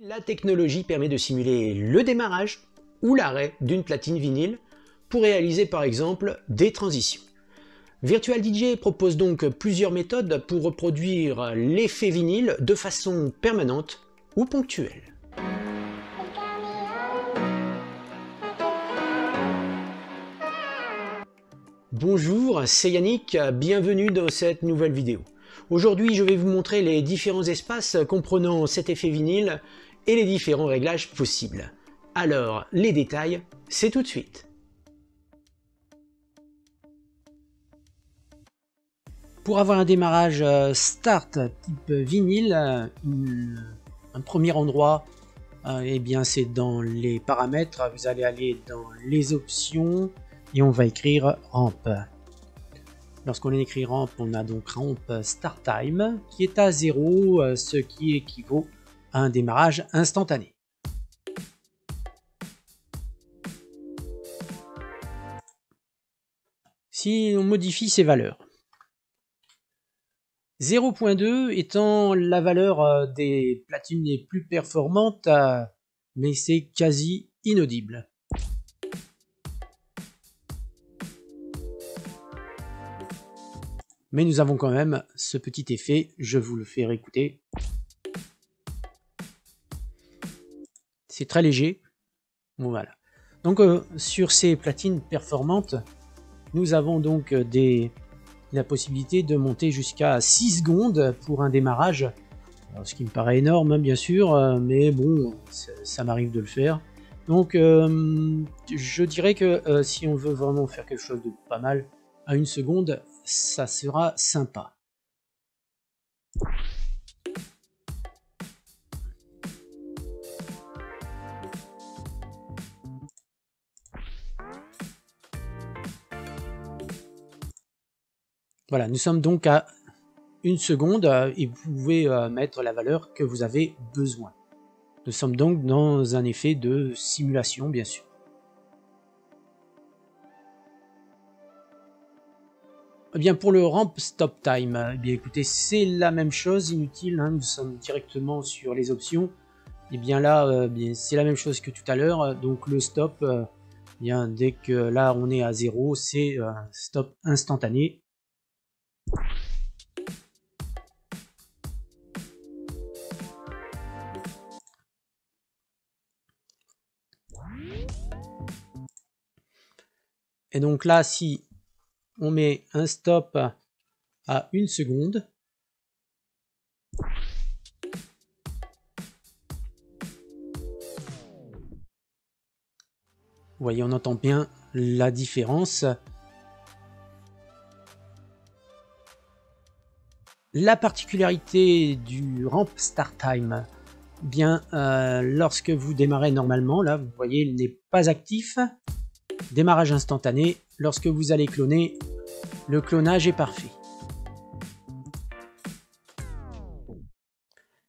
La technologie permet de simuler le démarrage ou l'arrêt d'une platine vinyle pour réaliser par exemple des transitions. Virtual DJ propose donc plusieurs méthodes pour reproduire l'effet vinyle de façon permanente ou ponctuelle. Bonjour, c'est Yannick, bienvenue dans cette nouvelle vidéo. Aujourd'hui, je vais vous montrer les différents espaces comprenant cet effet vinyle et les différents réglages possibles. Alors, les détails, c'est tout de suite. Pour avoir un démarrage start type vinyle, un premier endroit, eh bien c'est dans les paramètres. Vous allez aller dans les options et on va écrire ramp. Lorsqu'on écrit ramp, on a donc ramp start time qui est à 0, ce qui équivaut à un démarrage instantané. Si on modifie ces valeurs, 0.2 étant la valeur des platines les plus performantes, mais c'est quasi inaudible. Mais nous avons quand même ce petit effet, je vous le fais réécouter. C'est très léger. Bon, voilà. Donc sur ces platines performantes, nous avons donc la possibilité de monter jusqu'à 6 secondes pour un démarrage. Alors, ce qui me paraît énorme, hein, bien sûr, mais bon, ça m'arrive de le faire. Donc je dirais que si on veut vraiment faire quelque chose de pas mal, à 1 seconde, ça sera sympa. Voilà, nous sommes donc à 1 seconde et vous pouvez mettre la valeur que vous avez besoin. Nous sommes donc dans un effet de simulation, bien sûr. Eh bien pour le ramp stop time, eh bien écoutez, c'est la même chose, inutile, hein, nous sommes directement sur les options. Et bien là, c'est la même chose que tout à l'heure, donc le stop, bien dès que là on est à 0, c'est un stop instantané. Et donc là, si on met un stop à 1 seconde, vous voyez, on entend bien la différence. La particularité du ramp start time, bien lorsque vous démarrez normalement, là vous voyez il n'est pas actif, démarrage instantané. Lorsque vous allez cloner, le clonage est parfait.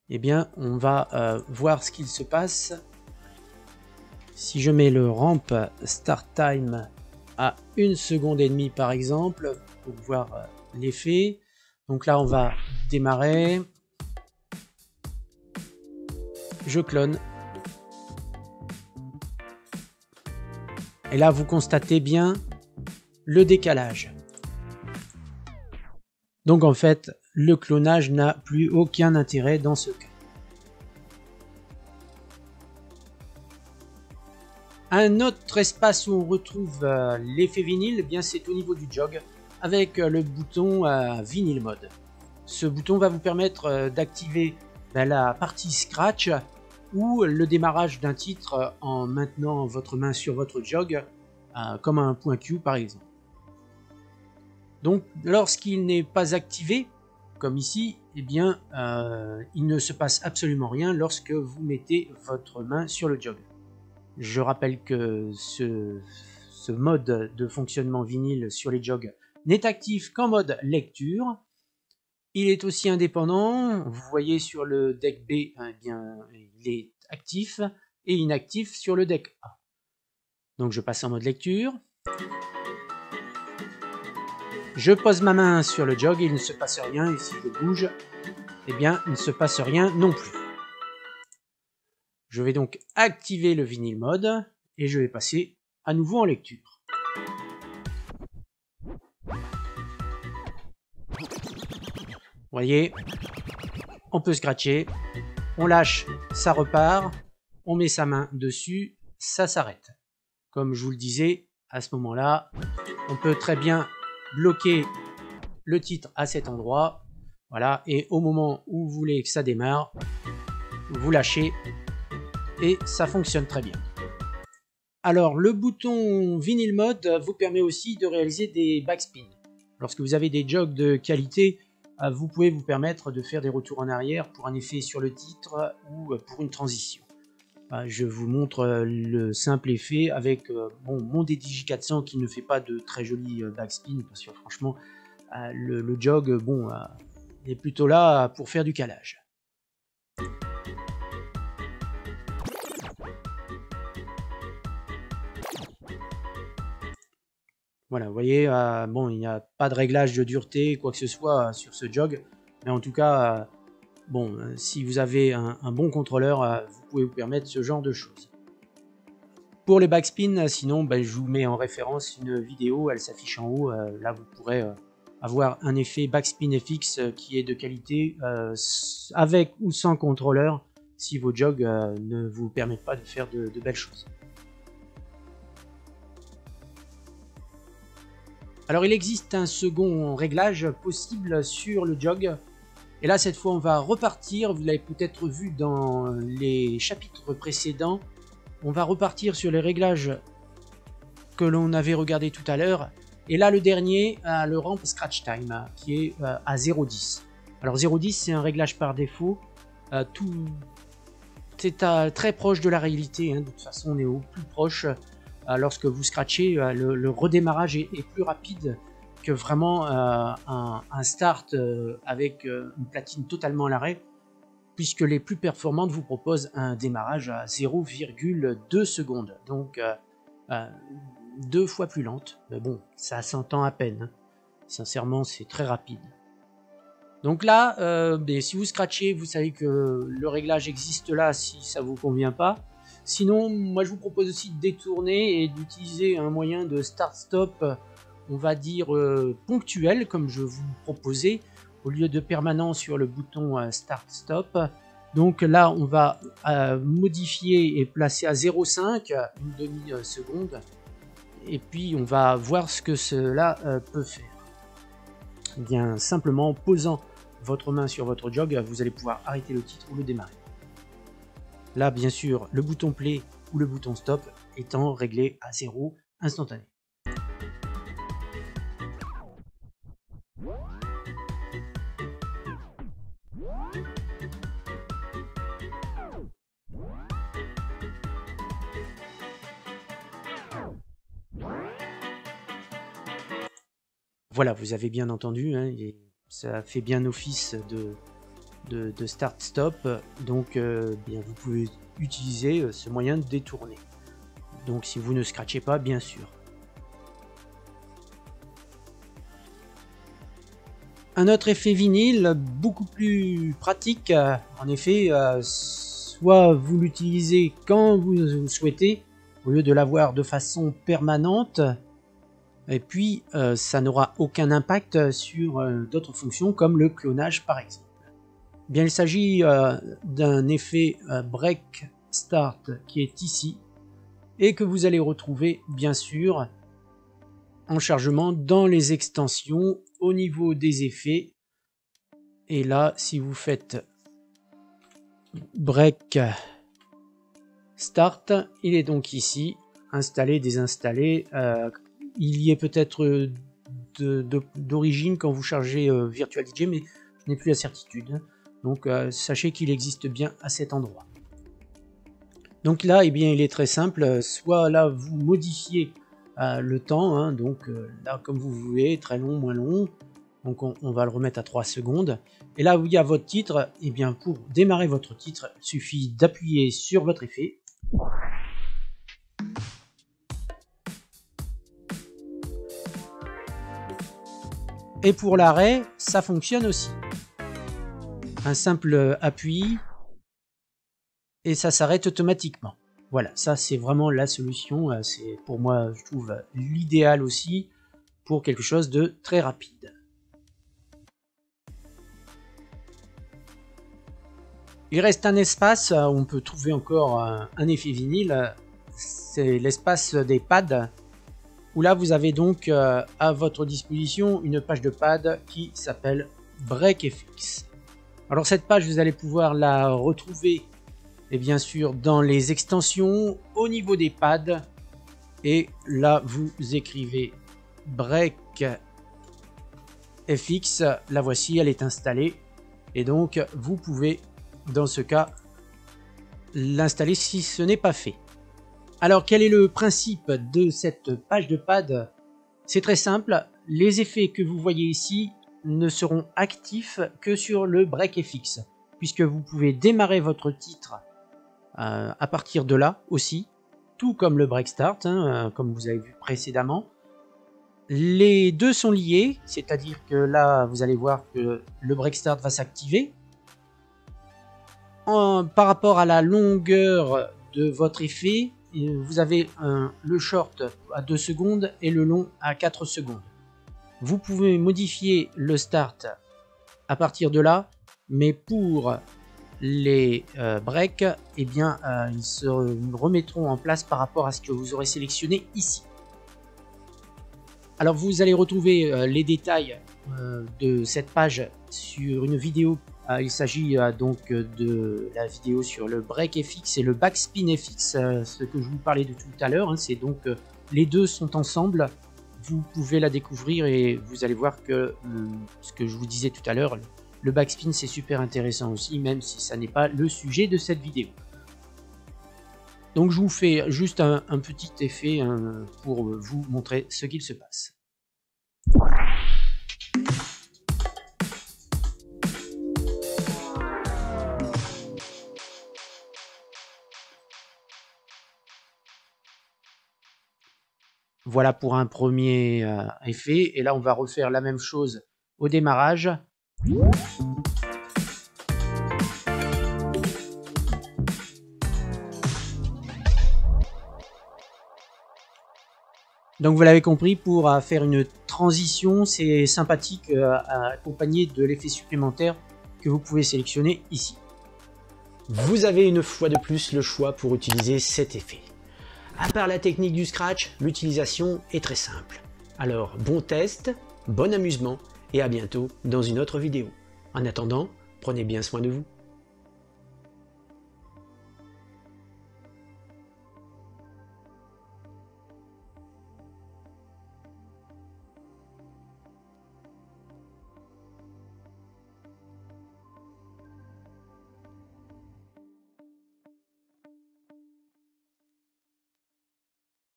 Eh bien on va voir ce qu'il se passe. Si je mets le ramp start time à 1 seconde et demie par exemple, pour voir l'effet. Donc là on va démarrer, je clone, et là vous constatez bien le décalage. Donc en fait le clonage n'a plus aucun intérêt dans ce cas. Un autre espace où on retrouve l'effet vinyle, eh bien c'est au niveau du jog, avec le bouton Vinyl Mode. Ce bouton va vous permettre d'activer la partie scratch ou le démarrage d'un titre en maintenant votre main sur votre jog, comme un point Q par exemple. Donc lorsqu'il n'est pas activé, comme ici, eh bien il ne se passe absolument rien lorsque vous mettez votre main sur le jog. Je rappelle que ce mode de fonctionnement vinyle sur les jogs n'est actif qu'en mode lecture. Il est aussi indépendant. Vous voyez sur le deck B, eh bien, il est actif et inactif sur le deck A. Donc je passe en mode lecture. Je pose ma main sur le jog et il ne se passe rien. Et si je bouge, eh bien, il ne se passe rien non plus. Je vais donc activer le Vinyl Mode et je vais passer à nouveau en lecture. Vous voyez, on peut scratcher, on lâche, ça repart, on met sa main dessus, ça s'arrête. Comme je vous le disais, à ce moment-là, on peut très bien bloquer le titre à cet endroit. Voilà, et au moment où vous voulez que ça démarre, vous lâchez et ça fonctionne très bien. Alors, le bouton Vinyl Mode vous permet aussi de réaliser des backspins. Lorsque vous avez des jogs de qualité, vous pouvez vous permettre de faire des retours en arrière pour un effet sur le titre ou pour une transition. Je vous montre le simple effet avec mon DDJ 400 qui ne fait pas de très jolis backspins parce que franchement le jog est plutôt là pour faire du calage. Voilà, vous voyez, il n'y a pas de réglage de dureté, quoi que ce soit sur ce jog, mais en tout cas, si vous avez un bon contrôleur, vous pouvez vous permettre ce genre de choses. Pour les backspins, sinon, je vous mets en référence une vidéo, elle s'affiche en haut, là vous pourrez avoir un effet backspin FX qui est de qualité, avec ou sans contrôleur, si vos jogs ne vous permettent pas de faire de belles choses. Alors il existe un second réglage possible sur le jog. Et là cette fois on va repartir, vous l'avez peut-être vu dans les chapitres précédents. On va repartir sur les réglages que l'on avait regardé tout à l'heure. Et là le dernier, le ramp scratch time, qui est à 0,10. Alors 0,10 c'est un réglage par défaut. C'est très proche de la réalité, de toute façon on est au plus proche. Lorsque vous scratchez, le redémarrage est plus rapide que vraiment un start avec une platine totalement à l'arrêt, puisque les plus performantes vous proposent un démarrage à 0,2 secondes, donc 2 fois plus lente. Mais bon, ça s'entend à peine. Sincèrement, c'est très rapide. Donc là, si vous scratchez, vous savez que le réglage existe là si ça vous convient pas. Sinon, moi je vous propose aussi de détourner et d'utiliser un moyen de start-stop, on va dire ponctuel, comme je vous proposais, au lieu de permanent sur le bouton start-stop. Donc là, on va modifier et placer à 0,5, une demi-seconde, et puis on va voir ce que cela peut faire. Bien simplement, en posant votre main sur votre jog, vous allez pouvoir arrêter le titre ou le démarrer. Là, bien sûr, le bouton play ou le bouton stop étant réglé à 0 instantané. Voilà, vous avez bien entendu, ça fait bien office de start-stop, donc vous pouvez utiliser ce moyen de détourner. Donc si vous ne scratchez pas, bien sûr. Un autre effet vinyle, beaucoup plus pratique, en effet, soit vous l'utilisez quand vous souhaitez, au lieu de l'avoir de façon permanente, et puis ça n'aura aucun impact sur d'autres fonctions comme le clonage par exemple. Bien, il s'agit d'un effet break start qui est ici et que vous allez retrouver bien sûr en chargement dans les extensions au niveau des effets. Et là, si vous faites break start, il est donc ici, installé, désinstallé. Il y est peut-être d'origine quand vous chargez Virtual DJ, mais je n'ai plus la certitude. Donc sachez qu'il existe bien à cet endroit. Donc là, il est très simple. Soit là, vous modifiez le temps, donc là, comme vous voulez, très long, moins long. Donc on va le remettre à 3 secondes. Et là où il y a votre titre, pour démarrer votre titre, il suffit d'appuyer sur votre effet. Et pour l'arrêt, ça fonctionne aussi. Un simple appui, et ça s'arrête automatiquement. Voilà, ça c'est vraiment la solution, c'est pour moi je trouve l'idéal aussi pour quelque chose de très rapide. Il reste un espace où on peut trouver encore un effet vinyle, c'est l'espace des pads, où là vous avez donc à votre disposition une page de pads qui s'appelle BreakFX. Alors cette page vous allez pouvoir la retrouver et bien sûr dans les extensions au niveau des pads, et là vous écrivez BreakFX, la voici, elle est installée, et donc vous pouvez dans ce cas l'installer si ce n'est pas fait. Alors quel est le principe de cette page de pad? C'est très simple, les effets que vous voyez ici ne seront actifs que sur le BreakFX, puisque vous pouvez démarrer votre titre à partir de là aussi, tout comme le Break Start, comme vous avez vu précédemment. Les deux sont liés, c'est-à-dire que là vous allez voir que le Break Start va s'activer. Par rapport à la longueur de votre effet, vous avez le short à 2 secondes et le long à 4 secondes. Vous pouvez modifier le start à partir de là, mais pour les breaks, eh bien, ils se remettront en place par rapport à ce que vous aurez sélectionné ici. Alors vous allez retrouver les détails de cette page sur une vidéo. Il s'agit donc de la vidéo sur le BreakFX et le Backspin FX, ce que je vous parlais de tout à l'heure. C'est donc les deux sont ensemble. Vous pouvez la découvrir et vous allez voir que ce que je vous disais tout à l'heure, le backspin c'est super intéressant aussi, même si ça n'est pas le sujet de cette vidéo. Donc je vous fais juste un petit effet pour vous montrer ce qu'il se passe. Voilà pour un premier effet, et là on va refaire la même chose au démarrage. Donc vous l'avez compris, pour faire une transition, c'est sympathique accompagné de l'effet supplémentaire que vous pouvez sélectionner ici. Vous avez une fois de plus le choix pour utiliser cet effet. À part la technique du scratch, l'utilisation est très simple. Alors bon test, bon amusement et à bientôt dans une autre vidéo. En attendant, prenez bien soin de vous.